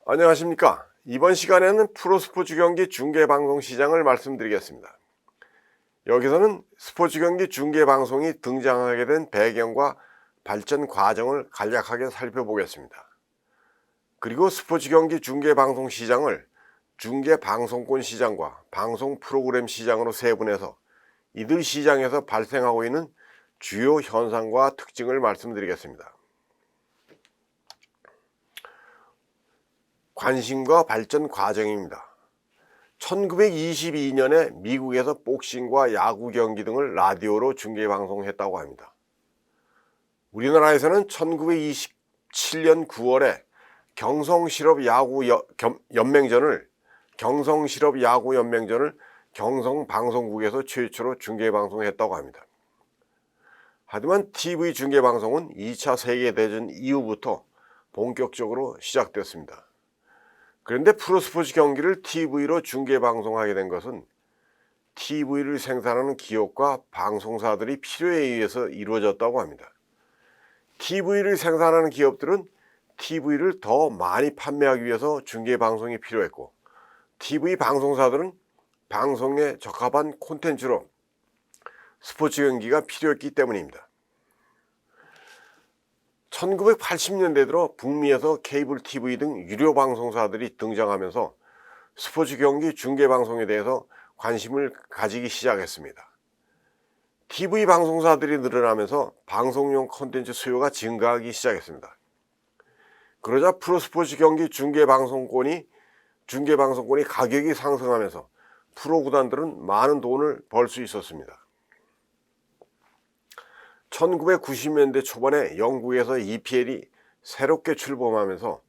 안녕하십니까. 이번 시간에는 프로스포츠 경기 중계방송 시장을 말씀드리겠습니다. 여기서는 스포츠 경기 중계방송이 등장하게 된 배경과 발전 과정을 간략하게 살펴보겠습니다. 그리고 스포츠 경기 중계방송 시장을 중계방송권 시장과 방송 프로그램 시장으로 세분해서 이들 시장에서 발생하고 있는 주요 현상과 특징을 말씀드리겠습니다. 관심과 발전 과정입니다. 1922년에 미국에서 복싱과 야구 경기 등을 라디오로 중계방송했다고 합니다. 우리나라에서는 1927년 9월에 경성실업야구연맹전을 경성방송국에서 최초로 중계방송했다고 합니다. 하지만 TV 중계방송은 2차 세계대전 이후부터 본격적으로 시작됐습니다. 그런데 프로스포츠 경기를 TV로 중계방송하게 된 것은 TV를 생산하는 기업과 방송사들이 필요에 의해서 이루어졌다고 합니다. TV를 생산하는 기업들은 TV를 더 많이 판매하기 위해서 중계방송이 필요했고, TV 방송사들은 방송에 적합한 콘텐츠로 스포츠 경기가 필요했기 때문입니다. 1980년대 들어 북미에서 케이블 TV 등 유료 방송사들이 등장하면서 스포츠 경기 중계 방송에 대해서 관심을 가지기 시작했습니다. TV 방송사들이 늘어나면서 방송용 콘텐츠 수요가 증가하기 시작했습니다. 그러자 프로스포츠 경기 중계 방송권이 가격이 상승하면서 프로 구단들은 많은 돈을 벌 수 있었습니다. 1990년대 초반에 영국에서 EPL이 새롭게 출범하면서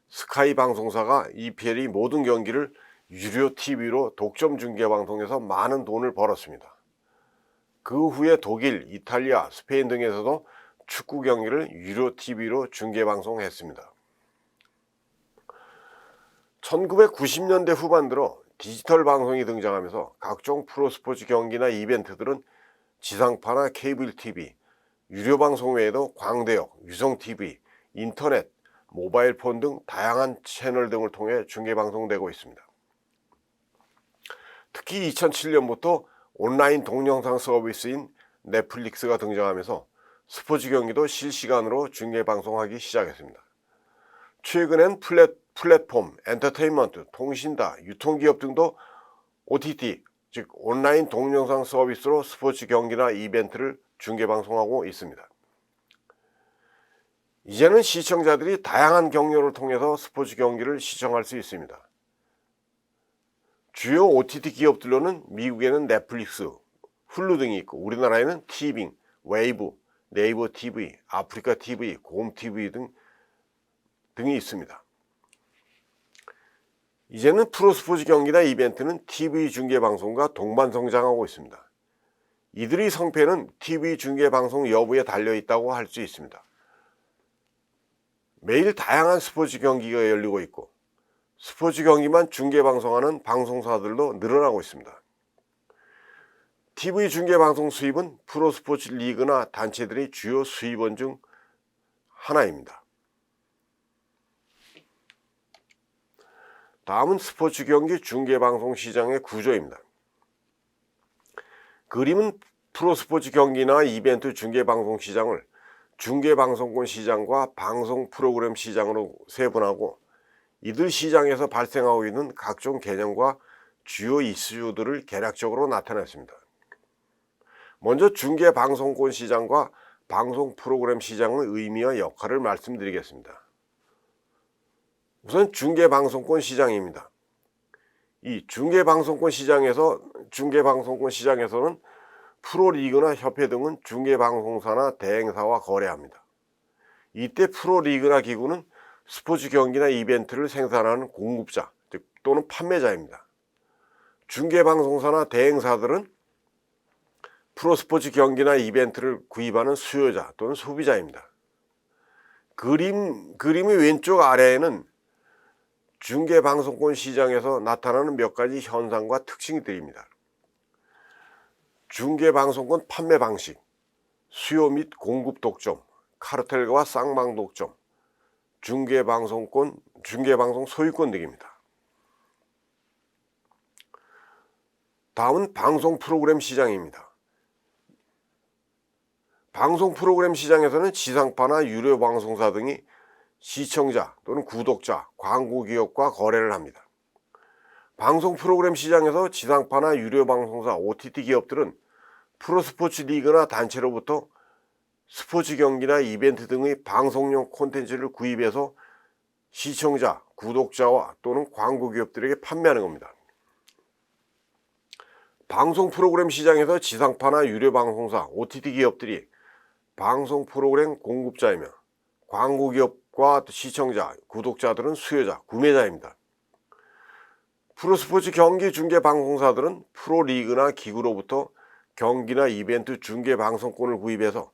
스카이 방송사가 EPL이 모든 경기를 유료 TV로 독점 중계 방송에서 많은 돈을 벌었습니다. 그 후에 독일, 이탈리아, 스페인 등에서도 축구 경기를 유료 TV로 중계 방송했습니다. 1990년대 후반 들어 디지털 방송이 등장하면서 각종 프로스포츠 경기나 이벤트들은 지상파나 케이블 TV, 유료 방송 외에도 광대역, 유성-TV, 인터넷, 모바일 폰 등 다양한 채널 등을 통해 중계방송되고 있습니다. 특히 2007년부터 온라인 동영상 서비스인 넷플릭스가 등장하면서 스포츠 경기도 실시간으로 중계방송하기 시작했습니다. 최근엔 플랫폼, 엔터테인먼트, 통신사, 유통기업 등도 OTT, 즉 온라인 동영상 서비스로 스포츠 경기나 이벤트를 중계방송하고 있습니다. 이제는 시청자들이 다양한 경로를 통해서 스포츠 경기를 시청할 수 있습니다. 주요 OTT 기업들로는 미국에는 넷플릭스, 훌루 등이 있고 우리나라에는 티빙, 웨이브, 네이버 TV, 아프리카 TV, 곰 TV 등이 있습니다. 이제는 프로스포츠 경기나 이벤트는 TV 중계방송과 동반 성장하고 있습니다. 이들의 성패는 TV 중계방송 여부에 달려있다고 할 수 있습니다. 매일 다양한 스포츠 경기가 열리고 있고 스포츠 경기만 중계방송하는 방송사들도 늘어나고 있습니다. TV 중계방송 수입은 프로스포츠 리그나 단체들의 주요 수입원 중 하나입니다. 다음은 스포츠 경기 중계방송 시장의 구조입니다. 그림은 프로스포츠 경기나 이벤트 중계방송 시장을 중계방송권 시장과 방송 프로그램 시장으로 세분하고 이들 시장에서 발생하고 있는 각종 개념과 주요 이슈들을 개략적으로 나타냈습니다. 먼저 중계방송권 시장과 방송 프로그램 시장의 의미와 역할을 말씀드리겠습니다. 우선 중계방송권 시장입니다. 이 중계방송권 시장에서는 프로리그나 협회 등은 중계방송사나 대행사와 거래합니다. 이때 프로리그나 기구는 스포츠 경기나 이벤트를 생산하는 공급자 또는 판매자입니다. 중계방송사나 대행사들은 프로스포츠 경기나 이벤트를 구입하는 수요자 또는 소비자입니다. 그림의 왼쪽 아래에는 중계방송권 시장에서 나타나는 몇 가지 현상과 특징들입니다. 중계방송권 판매 방식, 수요 및 공급 독점, 카르텔과 쌍방 독점, 중계방송권, 중계방송 소유권 등입니다. 다음은 방송 프로그램 시장입니다. 방송 프로그램 시장에서는 지상파나 유료 방송사 등이 시청자 또는 구독자, 광고 기업과 거래를 합니다. 방송 프로그램 시장에서 지상파나 유료 방송사, OTT 기업들은 프로스포츠 리그나 단체로부터 스포츠 경기나 이벤트 등의 방송용 콘텐츠를 구입해서 시청자, 구독자와 또는 광고 기업들에게 판매하는 겁니다. 방송 프로그램 시장에서 지상파나 유료 방송사, OTT 기업들이 방송 프로그램 공급자이며 광고 기업과 시청자, 구독자들은 수요자, 구매자입니다. 프로스포츠 경기 중계 방송사들은 프로리그나 기구로부터 경기나 이벤트 중계 방송권을 구입해서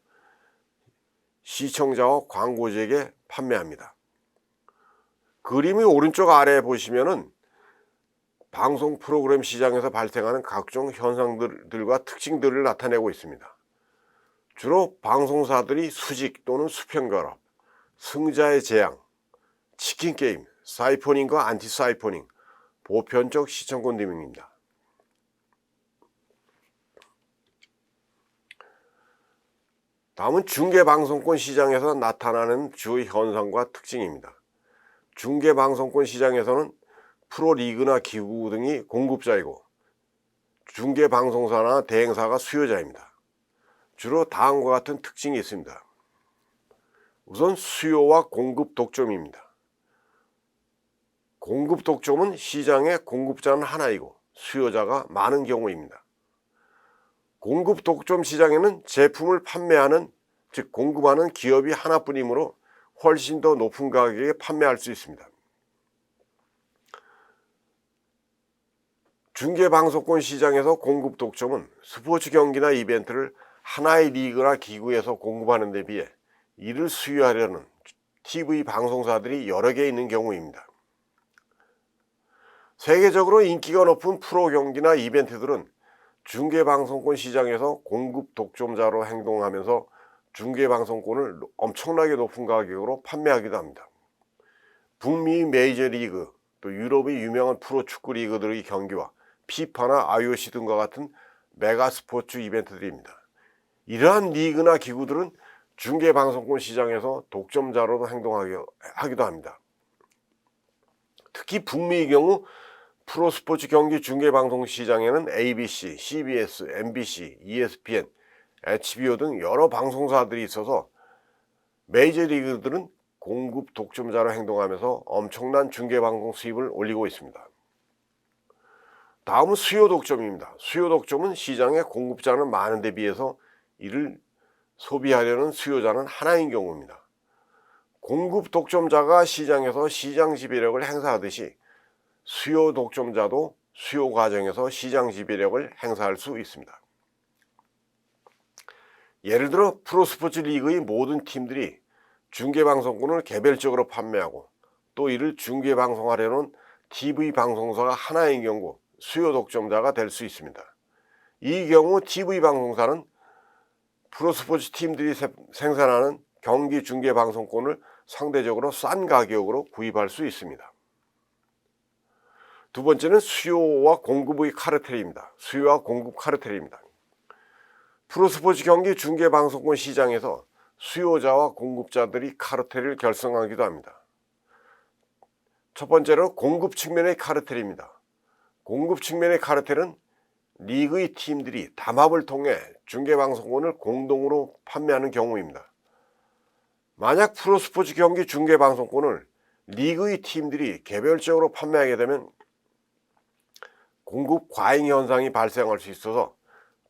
시청자와 광고주에게 판매합니다. 그림의 오른쪽 아래에 보시면은 방송 프로그램 시장에서 발생하는 각종 현상들과 특징들을 나타내고 있습니다. 주로 방송사들이 수직 또는 수평결합, 승자의 재앙, 치킨게임, 사이퍼닝과 안티사이퍼닝, 보편적 시청권 등입니다. 다음은 중계방송권 시장에서 나타나는 주요 현상과 특징입니다. 중계방송권 시장에서는 프로리그나 기구 등이 공급자이고 중계방송사나 대행사가 수요자입니다. 주로 다음과 같은 특징이 있습니다. 우선 수요와 공급 독점입니다. 공급 독점은 시장의 공급자는 하나이고 수요자가 많은 경우입니다. 공급 독점 시장에는 제품을 판매하는, 즉 공급하는 기업이 하나뿐이므로 훨씬 더 높은 가격에 판매할 수 있습니다. 중계방송권 시장에서 공급 독점은 스포츠 경기나 이벤트를 하나의 리그나 기구에서 공급하는 데 비해 이를 수요하려는 TV 방송사들이 여러 개 있는 경우입니다. 세계적으로 인기가 높은 프로 경기나 이벤트들은 중계방송권 시장에서 공급 독점자로 행동하면서 중계방송권을 엄청나게 높은 가격으로 판매하기도 합니다. 북미 메이저리그, 또 유럽의 유명한 프로축구 리그들의 경기와 피파나 IOC 등과 같은 메가스포츠 이벤트들입니다. 이러한 리그나 기구들은 중계방송권 시장에서 독점자로도 행동하기도 합니다. 특히 북미의 경우 프로스포츠 경기 중계방송 시장에는 ABC, CBS, MBC, ESPN, HBO 등 여러 방송사들이 있어서 메이저리그들은 공급 독점자로 행동하면서 엄청난 중계방송 수입을 올리고 있습니다. 다음은 수요 독점입니다. 수요 독점은 시장에 공급자는 많은 데 비해서 이를 소비하려는 수요자는 하나인 경우입니다. 공급 독점자가 시장에서 시장 지배력을 행사하듯이 수요 독점자도 수요 과정에서 시장 지배력을 행사할 수 있습니다. 예를 들어 프로스포츠 리그의 모든 팀들이 중계방송권을 개별적으로 판매하고 또 이를 중계방송하려는 TV 방송사가 하나인 경우 수요 독점자가 될 수 있습니다. 이 경우 TV 방송사는 프로스포츠 팀들이 생산하는 경기 중계방송권을 상대적으로 싼 가격으로 구입할 수 있습니다. 두 번째는 수요와 공급의 카르텔입니다. 수요와 공급 카르텔입니다. 프로스포츠 경기 중계방송권 시장에서 수요자와 공급자들이 카르텔을 결성하기도 합니다. 첫 번째로 공급 측면의 카르텔입니다. 공급 측면의 카르텔은 리그의 팀들이 담합을 통해 중계방송권을 공동으로 판매하는 경우입니다. 만약 프로스포츠 경기 중계방송권을 리그의 팀들이 개별적으로 판매하게 되면 공급 과잉 현상이 발생할 수 있어서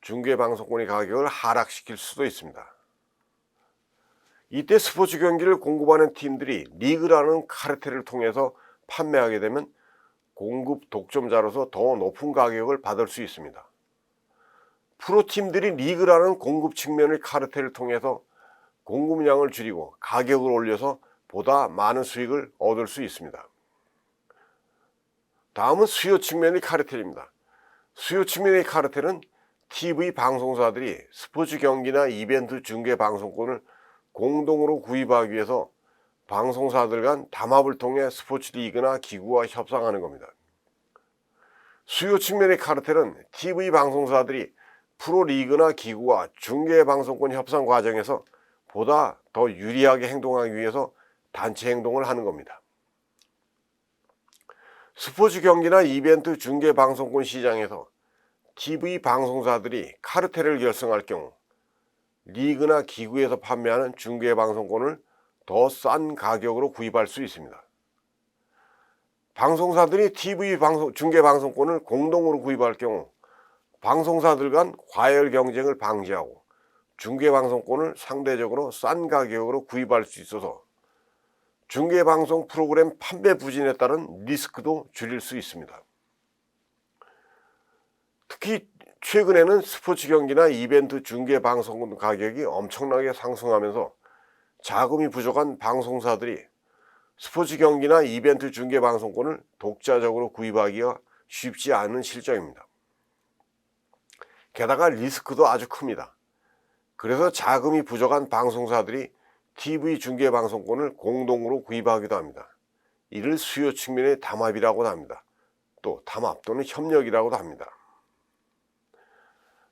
중계방송권의 가격을 하락시킬 수도 있습니다. 이때 스포츠 경기를 공급하는 팀들이 리그라는 카르텔을 통해서 판매하게 되면 공급 독점자로서 더 높은 가격을 받을 수 있습니다. 프로팀들이 리그라는 공급 측면의 카르텔을 통해서 공급량을 줄이고 가격을 올려서 보다 많은 수익을 얻을 수 있습니다. 다음은 수요 측면의 카르텔입니다. 수요 측면의 카르텔은 TV 방송사들이 스포츠 경기나 이벤트 중계 방송권을 공동으로 구입하기 위해서 방송사들 간 담합을 통해 스포츠 리그나 기구와 협상하는 겁니다. 수요 측면의 카르텔은 TV 방송사들이 프로리그나 기구와 중계방송권 협상 과정에서 보다 더 유리하게 행동하기 위해서 단체 행동을 하는 겁니다. 스포츠 경기나 이벤트 중계방송권 시장에서 TV 방송사들이 카르텔을 결성할 경우 리그나 기구에서 판매하는 중계방송권을 더 싼 가격으로 구입할 수 있습니다. 방송사들이 TV 중계방송권을 공동으로 구입할 경우 방송사들 간 과열 경쟁을 방지하고 중계방송권을 상대적으로 싼 가격으로 구입할 수 있어서 중계방송 프로그램 판매 부진에 따른 리스크도 줄일 수 있습니다. 특히 최근에는 스포츠 경기나 이벤트 중계방송권 가격이 엄청나게 상승하면서 자금이 부족한 방송사들이 스포츠 경기나 이벤트 중계방송권을 독자적으로 구입하기가 쉽지 않은 실정입니다. 게다가 리스크도 아주 큽니다. 그래서 자금이 부족한 방송사들이 TV 중계방송권을 공동으로 구입하기도 합니다. 이를 수요 측면의 담합이라고도 합니다. 또 담합 또는 협력이라고도 합니다.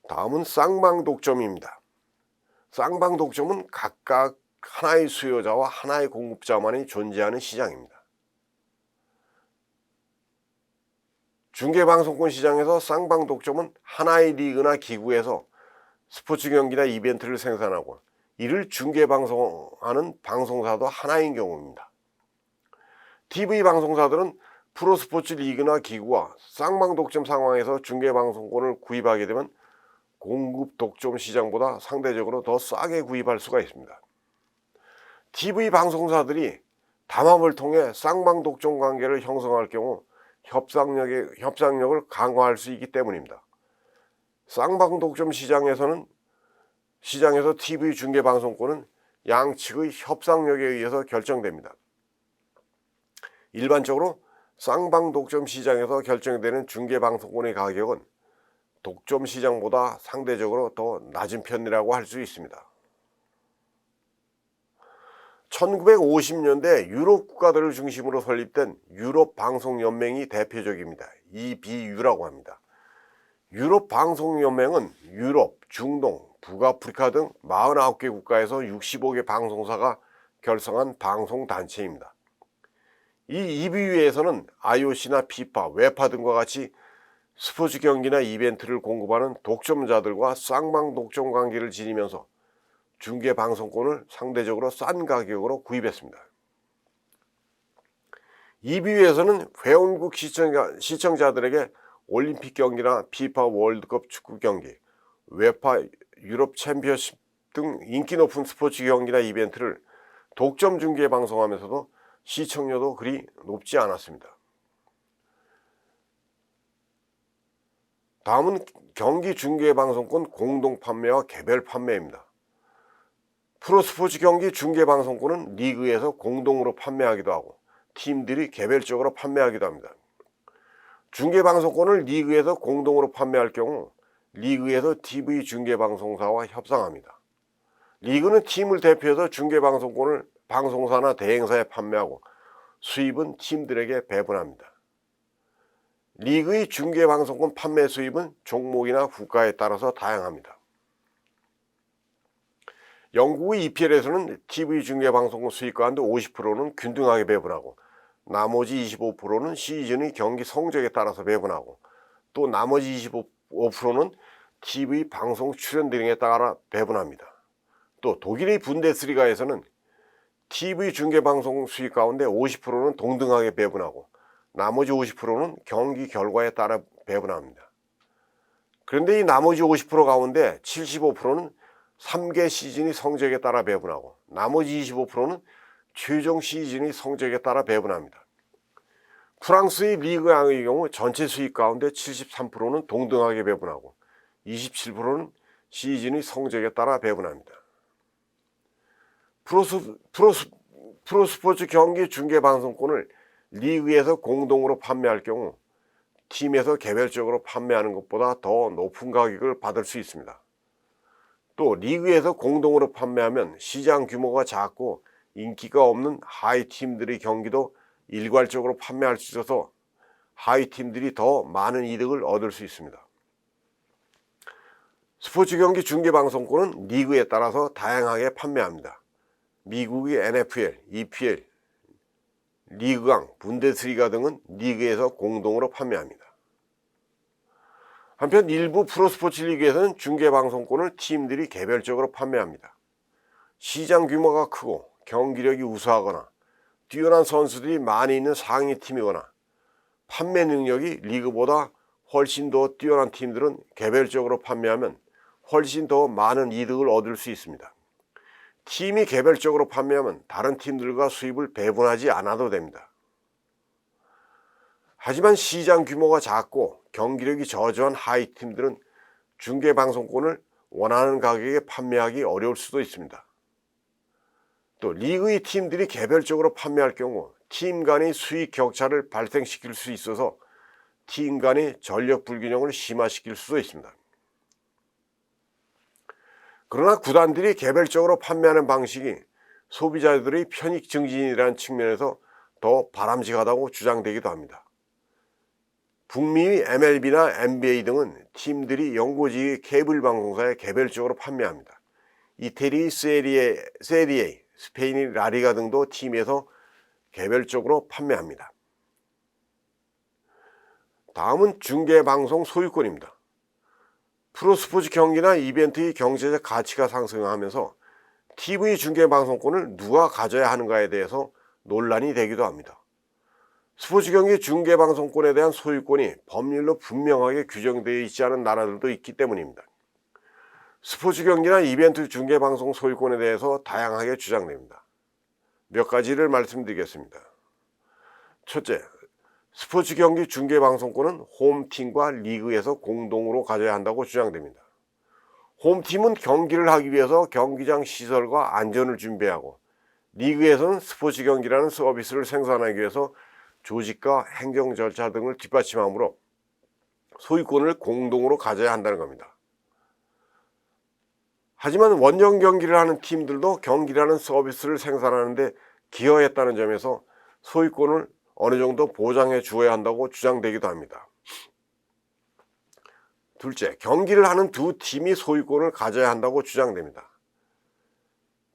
다음은 쌍방독점입니다. 쌍방독점은 각각 하나의 수요자와 하나의 공급자만이 존재하는 시장입니다. 중계방송권 시장에서 쌍방독점은 하나의 리그나 기구에서 스포츠 경기나 이벤트를 생산하고 이를 중계방송하는 방송사도 하나인 경우입니다. TV 방송사들은 프로스포츠 리그나 기구와 쌍방독점 상황에서 중계방송권을 구입하게 되면 공급 독점 시장보다 상대적으로 더 싸게 구입할 수가 있습니다. TV 방송사들이 담합을 통해 쌍방독점 관계를 형성할 경우 협상력을 강화할 수 있기 때문입니다. 쌍방독점 시장에서 TV 중계방송권은 양측의 협상력에 의해서 결정됩니다. 일반적으로 쌍방독점 시장에서 결정되는 중계방송권의 가격은 독점 시장보다 상대적으로 더 낮은 편이라고 할 수 있습니다. 1950년대 유럽 국가들을 중심으로 설립된 유럽 방송연맹이 대표적입니다. EBU라고 합니다. 유럽 방송연맹은 유럽, 중동, 북아프리카 등 49개 국가에서 65개 방송사가 결성한 방송단체입니다. 이 EBU에서는 IOC나 피파, 웨파 등과 같이 스포츠 경기나 이벤트를 공급하는 독점자들과 쌍방 독점 관계를 지니면서 중계 방송권을 상대적으로 싼 가격으로 구입했습니다. EBU에서는 회원국 시청자들에게 올림픽 경기나 피파 월드컵 축구 경기, 웨파 유럽 챔피언십 등 인기 높은 스포츠 경기나 이벤트를 독점 중계 방송하면서도 시청률도 그리 높지 않았습니다. 다음은 경기 중계 방송권 공동 판매와 개별 판매입니다. 프로스포츠 경기 중계 방송권은 리그에서 공동으로 판매하기도 하고 팀들이 개별적으로 판매하기도 합니다. 중계 방송권을 리그에서 공동으로 판매할 경우 리그에서 TV 중계 방송사와 협상합니다. 리그는 팀을 대표해서 중계 방송권을 방송사나 대행사에 판매하고 수입은 팀들에게 배분합니다. 리그의 중계 방송권 판매 수입은 종목이나 국가에 따라서 다양합니다. 영국의 EPL에서는 TV 중계 방송권 수익 가운데 50%는 균등하게 배분하고 나머지 25%는 시즌의 경기 성적에 따라서 배분하고 또 나머지 25%는 TV 방송 출연 등에 따라 배분합니다. 또 독일의 분데스리가에서는 TV 중계 방송 수익 가운데 50%는 동등하게 배분하고 나머지 50%는 경기 결과에 따라 배분합니다. 그런데 이 나머지 50% 가운데 75%는 3개 시즌의 성적에 따라 배분하고 나머지 25%는 최종 시즌의 성적에 따라 배분합니다. 프랑스의 리그의 경우 전체 수익 가운데 73%는 동등하게 배분하고 27%는 시즌의 성적에 따라 배분합니다. 프로스포츠 경기 중계 방송권을 리그에서 공동으로 판매할 경우 팀에서 개별적으로 판매하는 것보다 더 높은 가격을 받을 수 있습니다. 또 리그에서 공동으로 판매하면 시장 규모가 작고 인기가 없는 하위 팀들의 경기도 일괄적으로 판매할 수 있어서 하위 팀들이 더 많은 이득을 얻을 수 있습니다. 스포츠 경기 중계방송권은 리그에 따라서 다양하게 판매합니다. 미국의 NFL, EPL, 리그강, 분데스리가 등은 리그에서 공동으로 판매합니다. 한편 일부 프로스포츠 리그에서는 중계방송권을 팀들이 개별적으로 판매합니다. 시장 규모가 크고 경기력이 우수하거나 뛰어난 선수들이 많이 있는 상위 팀이거나 판매 능력이 리그보다 훨씬 더 뛰어난 팀들은 개별적으로 판매하면 훨씬 더 많은 이득을 얻을 수 있습니다. 팀이 개별적으로 판매하면 다른 팀들과 수입을 배분하지 않아도 됩니다. 하지만 시장 규모가 작고 경기력이 저조한 하위 팀들은 중계방송권을 원하는 가격에 판매하기 어려울 수도 있습니다. 또 리그의 팀들이 개별적으로 판매할 경우 팀 간의 수익 격차를 발생시킬 수 있어서 팀 간의 전력 불균형을 심화시킬 수도 있습니다. 그러나 구단들이 개별적으로 판매하는 방식이 소비자들의 편익 증진이라는 측면에서 더 바람직하다고 주장되기도 합니다. 북미의 MLB나 NBA 등은 팀들이 연고지의 케이블 방송사에 개별적으로 판매합니다. 이태리 세리에, 스페인의 라리가 등도 팀에서 개별적으로 판매합니다. 다음은 중계방송 소유권입니다. 프로스포츠 경기나 이벤트의 경제적 가치가 상승하면서 TV 중계방송권을 누가 가져야 하는가에 대해서 논란이 되기도 합니다. 스포츠 경기 중계방송권에 대한 소유권이 법률로 분명하게 규정되어 있지 않은 나라들도 있기 때문입니다. 스포츠 경기나 이벤트 중계방송 소유권에 대해서 다양하게 주장됩니다. 몇 가지를 말씀드리겠습니다. 첫째, 스포츠 경기 중계방송권은 홈팀과 리그에서 공동으로 가져야 한다고 주장됩니다. 홈팀은 경기를 하기 위해서 경기장 시설과 안전을 준비하고, 리그에서는 스포츠 경기라는 서비스를 생산하기 위해서 조직과 행정 절차 등을 뒷받침하므로 소유권을 공동으로 가져야 한다는 겁니다. 하지만 원정 경기를 하는 팀들도 경기라는 서비스를 생산하는 데 기여했다는 점에서 소유권을 어느 정도 보장해 주어야 한다고 주장되기도 합니다. 둘째, 경기를 하는 두 팀이 소유권을 가져야 한다고 주장됩니다.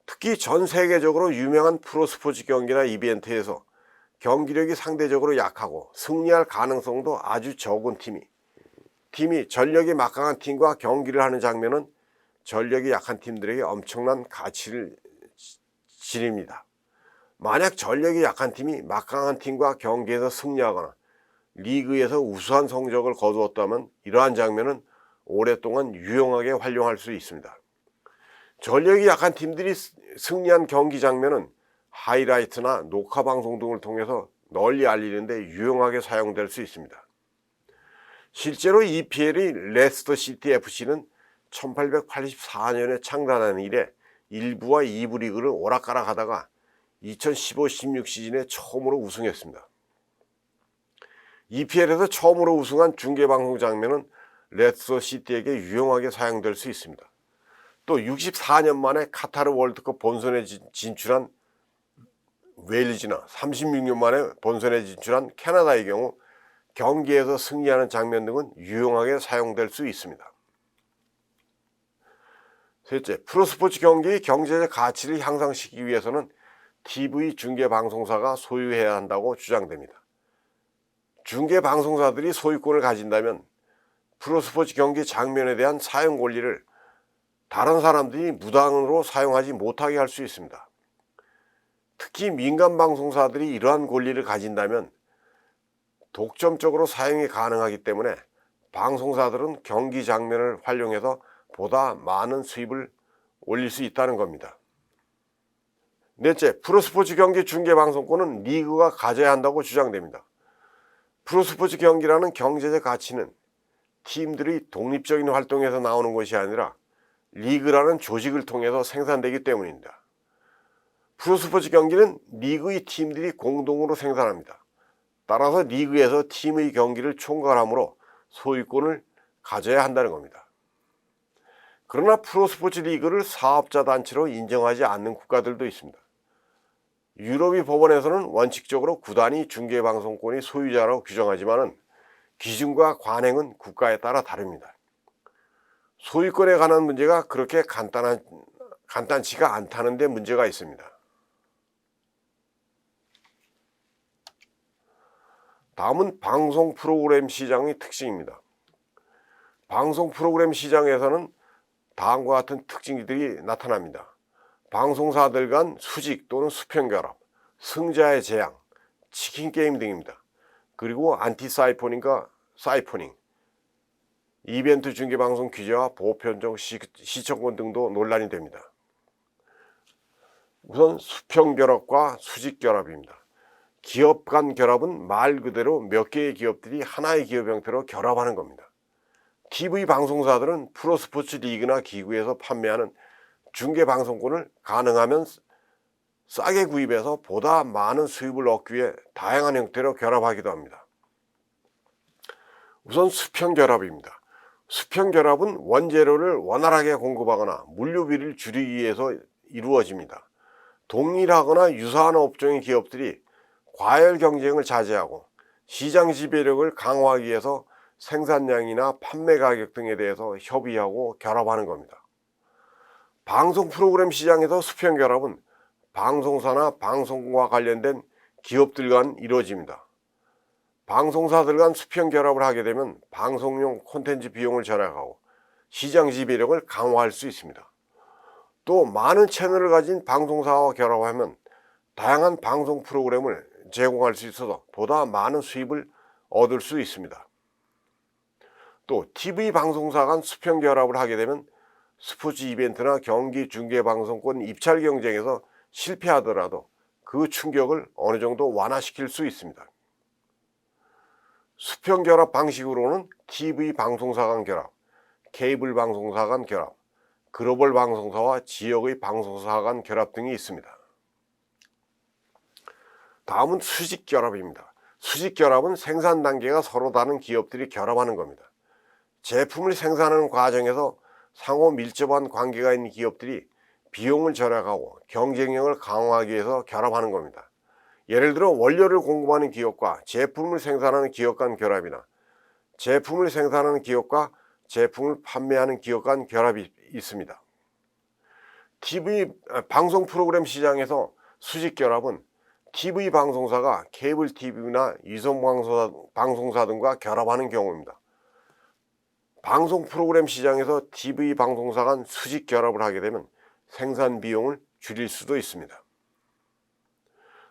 특히 전 세계적으로 유명한 프로스포츠 경기나 이벤트에서 경기력이 상대적으로 약하고 승리할 가능성도 아주 적은 팀이 전력이 막강한 팀과 경기를 하는 장면은 전력이 약한 팀들에게 엄청난 가치를 지닙니다. 만약 전력이 약한 팀이 막강한 팀과 경기에서 승리하거나 리그에서 우수한 성적을 거두었다면 이러한 장면은 오랫동안 유용하게 활용할 수 있습니다. 전력이 약한 팀들이 승리한 경기 장면은 하이라이트나 녹화 방송 등을 통해서 널리 알리는데 유용하게 사용될 수 있습니다. 실제로 EPL의 레스터 시티 FC는 1884년에 창단한 이래 1부와 2부 리그를 오락가락 하다가 2015-16 시즌에 처음으로 우승했습니다. EPL에서 처음으로 우승한 중계방송 장면은 레스터 시티에게 유용하게 사용될 수 있습니다. 또 64년 만에 카타르 월드컵 본선에 진출한 웨일즈나 36년 만에 본선에 진출한 캐나다의 경우 경기에서 승리하는 장면 등은 유용하게 사용될 수 있습니다. 셋째, 프로스포츠 경기의 경제적 가치를 향상시키기 위해서는 TV 중계방송사가 소유해야 한다고 주장됩니다. 중계방송사들이 소유권을 가진다면 프로스포츠 경기 장면에 대한 사용 권리를 다른 사람들이 무단으로 사용하지 못하게 할 수 있습니다. 특히 민간 방송사들이 이러한 권리를 가진다면 독점적으로 사용이 가능하기 때문에 방송사들은 경기 장면을 활용해서 보다 많은 수입을 올릴 수 있다는 겁니다. 넷째, 프로스포츠 경기 중계방송권은 리그가 가져야 한다고 주장됩니다. 프로스포츠 경기라는 경제적 가치는 팀들이 독립적인 활동에서 나오는 것이 아니라 리그라는 조직을 통해서 생산되기 때문입니다. 프로스포츠 경기는 리그의 팀들이 공동으로 생산합니다. 따라서 리그에서 팀의 경기를 총괄함으로 소유권을 가져야 한다는 겁니다. 그러나 프로스포츠 리그를 사업자 단체로 인정하지 않는 국가들도 있습니다. 유럽의 법원에서는 원칙적으로 구단이 중계방송권의 소유자라고 규정하지만 기준과 관행은 국가에 따라 다릅니다. 소유권에 관한 문제가 그렇게 간단치가 않다는 데 문제가 있습니다. 다음은 방송 프로그램 시장의 특징입니다. 방송 프로그램 시장에서는 다음과 같은 특징들이 나타납니다. 방송사들 간 수직 또는 수평 결합, 승자의 재앙, 치킨 게임 등입니다. 그리고 안티 사이퍼닝과 사이퍼닝, 이벤트 중계 방송 규제와 보편적 시청권 등도 논란이 됩니다. 우선 수평 결합과 수직 결합입니다. 기업 간 결합은 말 그대로 몇 개의 기업들이 하나의 기업 형태로 결합하는 겁니다. TV 방송사들은 프로스포츠 리그나 기구에서 판매하는 중계 방송권을 가능하면 싸게 구입해서 보다 많은 수입을 얻기 위해 다양한 형태로 결합하기도 합니다. 우선 수평 결합입니다. 수평 결합은 원재료를 원활하게 공급하거나 물류비를 줄이기 위해서 이루어집니다. 동일하거나 유사한 업종의 기업들이 과열 경쟁을 자제하고 시장 지배력을 강화하기 위해서 생산량이나 판매 가격 등에 대해서 협의하고 결합하는 겁니다. 방송 프로그램 시장에서 수평 결합은 방송사나 방송과 관련된 기업들 간 이루어집니다. 방송사들 간 수평 결합을 하게 되면 방송용 콘텐츠 비용을 절약하고 시장 지배력을 강화할 수 있습니다. 또 많은 채널을 가진 방송사와 결합하면 다양한 방송 프로그램을 제공할 수 있어서 보다 많은 수입을 얻을 수 있습니다. 또 TV 방송사 간 수평 결합을 하게 되면 스포츠 이벤트나 경기 중계 방송권 입찰 경쟁에서 실패하더라도 그 충격을 어느 정도 완화시킬 수 있습니다. 수평 결합 방식으로는 TV 방송사 간 결합, 케이블 방송사 간 결합, 글로벌 방송사와 지역의 방송사 간 결합 등이 있습니다. 다음은 수직 결합입니다. 수직 결합은 생산 단계가 서로 다른 기업들이 결합하는 겁니다. 제품을 생산하는 과정에서 상호 밀접한 관계가 있는 기업들이 비용을 절약하고 경쟁력을 강화하기 위해서 결합하는 겁니다. 예를 들어 원료를 공급하는 기업과 제품을 생산하는 기업 간 결합이나 제품을 생산하는 기업과 제품을 판매하는 기업 간 결합이 있습니다. TV 방송 프로그램 시장에서 수직 결합은 TV 방송사가 케이블 TV나 위성 방송사 등과 결합하는 경우입니다. 방송 프로그램 시장에서 TV 방송사 간 수직 결합을 하게 되면 생산 비용을 줄일 수도 있습니다.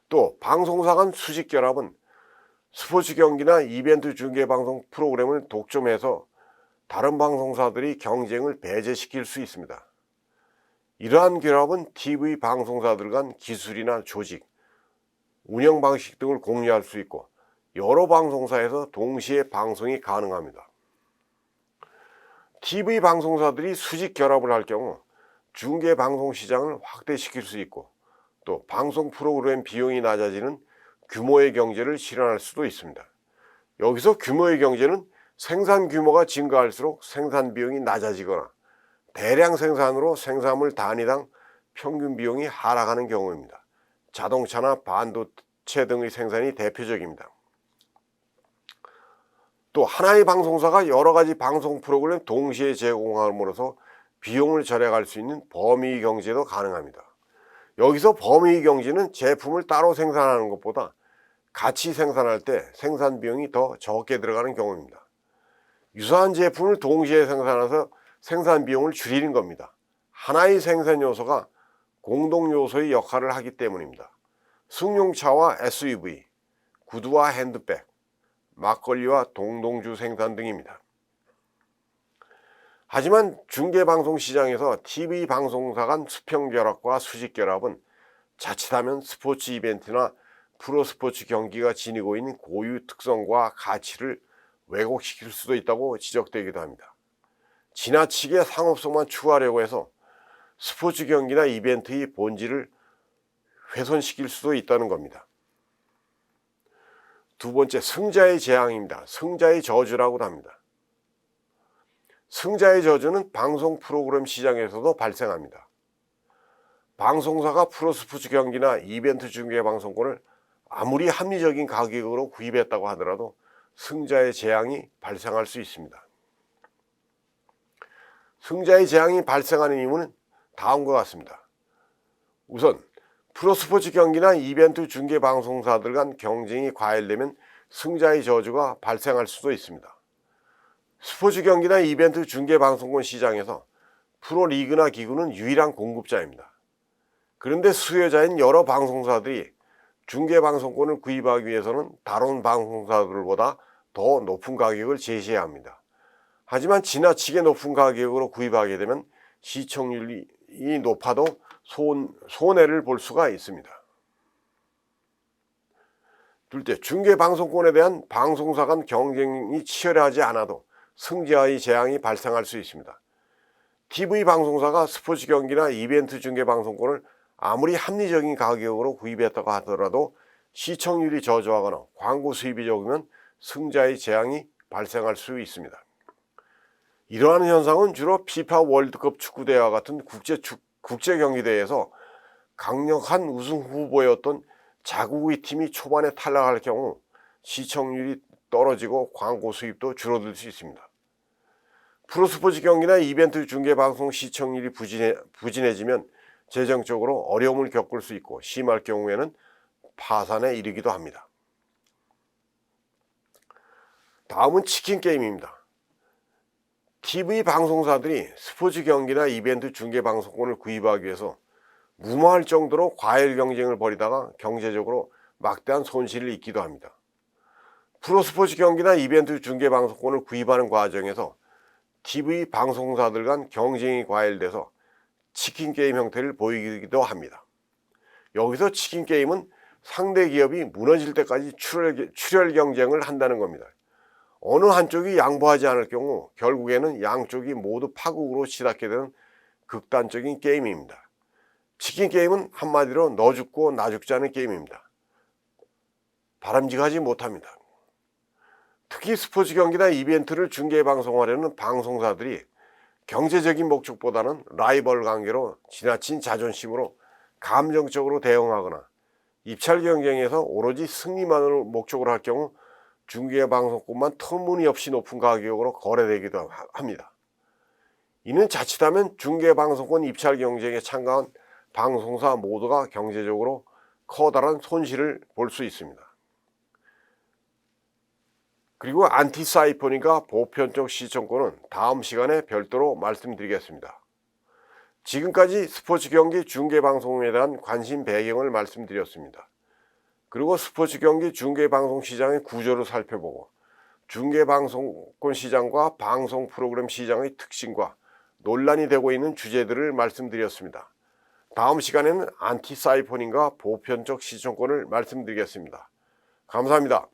또 방송사 간 수직 결합은 스포츠 경기나 이벤트 중계 방송 프로그램을 독점해서 다른 방송사들이 경쟁을 배제시킬 수 있습니다. 이러한 결합은 TV 방송사들 간 기술이나 조직, 운영 방식 등을 공유할 수 있고 여러 방송사에서 동시에 방송이 가능합니다. TV 방송사들이 수직 결합을 할 경우 중계 방송 시장을 확대시킬 수 있고 또 방송 프로그램 비용이 낮아지는 규모의 경제를 실현할 수도 있습니다. 여기서 규모의 경제는 생산 규모가 증가할수록 생산 비용이 낮아지거나 대량 생산으로 생산물 단위당 평균 비용이 하락하는 경우입니다. 자동차나 반도체 등의 생산이 대표적입니다. 또 하나의 방송사가 여러 가지 방송 프로그램을 동시에 제공함으로써 비용을 절약할 수 있는 범위 경제도 가능합니다. 여기서 범위 경제는 제품을 따로 생산하는 것보다 같이 생산할 때 생산 비용이 더 적게 들어가는 경우입니다. 유사한 제품을 동시에 생산해서 생산 비용을 줄이는 겁니다. 하나의 생산 요소가 공동 요소의 역할을 하기 때문입니다. 승용차와 SUV, 구두와 핸드백, 막걸리와 동동주 생산 등입니다. 하지만 중계방송 시장에서 TV 방송사 간 수평 결합과 수직 결합은 자칫하면 스포츠 이벤트나 프로스포츠 경기가 지니고 있는 고유 특성과 가치를 왜곡시킬 수도 있다고 지적되기도 합니다. 지나치게 상업성만 추구하려고 해서 스포츠 경기나 이벤트의 본질을 훼손시킬 수도 있다는 겁니다. 두 번째, 승자의 재앙입니다. 승자의 저주라고도 합니다. 승자의 저주는 방송 프로그램 시장에서도 발생합니다. 방송사가 프로스포츠 경기나 이벤트 중계 방송권을 아무리 합리적인 가격으로 구입했다고 하더라도 승자의 재앙이 발생할 수 있습니다. 승자의 재앙이 발생하는 이유는 다음과 같습니다. 우선 프로스포츠 경기나 이벤트 중계 방송사들 간 경쟁이 과열되면 승자의 저주가 발생할 수도 있습니다. 스포츠 경기나 이벤트 중계 방송권 시장에서 프로리그나 기구는 유일한 공급자입니다. 그런데 수요자인 여러 방송사들이 중계 방송권을 구입하기 위해서는 다른 방송사들보다 더 높은 가격을 제시해야 합니다. 하지만 지나치게 높은 가격으로 구입하게 되면 시청률이 높아도 손해를 볼 수가 있습니다. 둘째, 중계 방송권에 대한 방송사 간 경쟁이 치열하지 않아도 승자의 재앙이 발생할 수 있습니다. TV 방송사가 스포츠 경기나 이벤트 중계 방송권을 아무리 합리적인 가격으로 구입했다고 하더라도 시청률이 저조하거나 광고 수입이 적으면 승자의 재앙이 발생할 수 있습니다. 이러한 현상은 주로 피파 월드컵 축구대회와 같은 국제 경기대회에서 강력한 우승 후보였던 자국의 팀이 초반에 탈락할 경우 시청률이 떨어지고 광고 수입도 줄어들 수 있습니다. 프로스포츠 경기나 이벤트 중계 방송 시청률이 부진해지면 재정적으로 어려움을 겪을 수 있고 심할 경우에는 파산에 이르기도 합니다. 다음은 치킨 게임입니다. TV 방송사들이 스포츠 경기나 이벤트 중계 방송권을 구입하기 위해서 무모할 정도로 과열 경쟁을 벌이다가 경제적으로 막대한 손실을 입기도 합니다. 프로스포츠 경기나 이벤트 중계 방송권을 구입하는 과정에서 TV 방송사들 간 경쟁이 과열돼서 치킨 게임 형태를 보이기도 합니다. 여기서 치킨 게임은 상대 기업이 무너질 때까지 출혈 경쟁을 한다는 겁니다. 어느 한쪽이 양보하지 않을 경우 결국에는 양쪽이 모두 파국으로 치닫게 되는 극단적인 게임입니다. 치킨 게임은 한마디로 너 죽고 나 죽지 않은 게임입니다. 바람직하지 못합니다. 특히 스포츠 경기나 이벤트를 중계 방송하려는 방송사들이 경제적인 목적보다는 라이벌 관계로 지나친 자존심으로 감정적으로 대응하거나 입찰 경쟁에서 오로지 승리만을 목적으로 할 경우 중계 방송권만 터무니없이 높은 가격으로 거래되기도 합니다. 이는 자칫하면 중계 방송권 입찰 경쟁에 참가한 방송사 모두가 경제적으로 커다란 손실을 볼 수 있습니다. 그리고 안티사이퍼니까 보편적 시청권은 다음 시간에 별도로 말씀드리겠습니다. 지금까지 스포츠 경기 중계 방송에 대한 관심 배경을 말씀드렸습니다. 그리고 스포츠 경기 중계 방송 시장의 구조를 살펴보고 중계 방송권 시장과 방송 프로그램 시장의 특징과 논란이 되고 있는 주제들을 말씀드렸습니다. 다음 시간에는 안티사이퍼닝과 보편적 시청권을 말씀드리겠습니다. 감사합니다.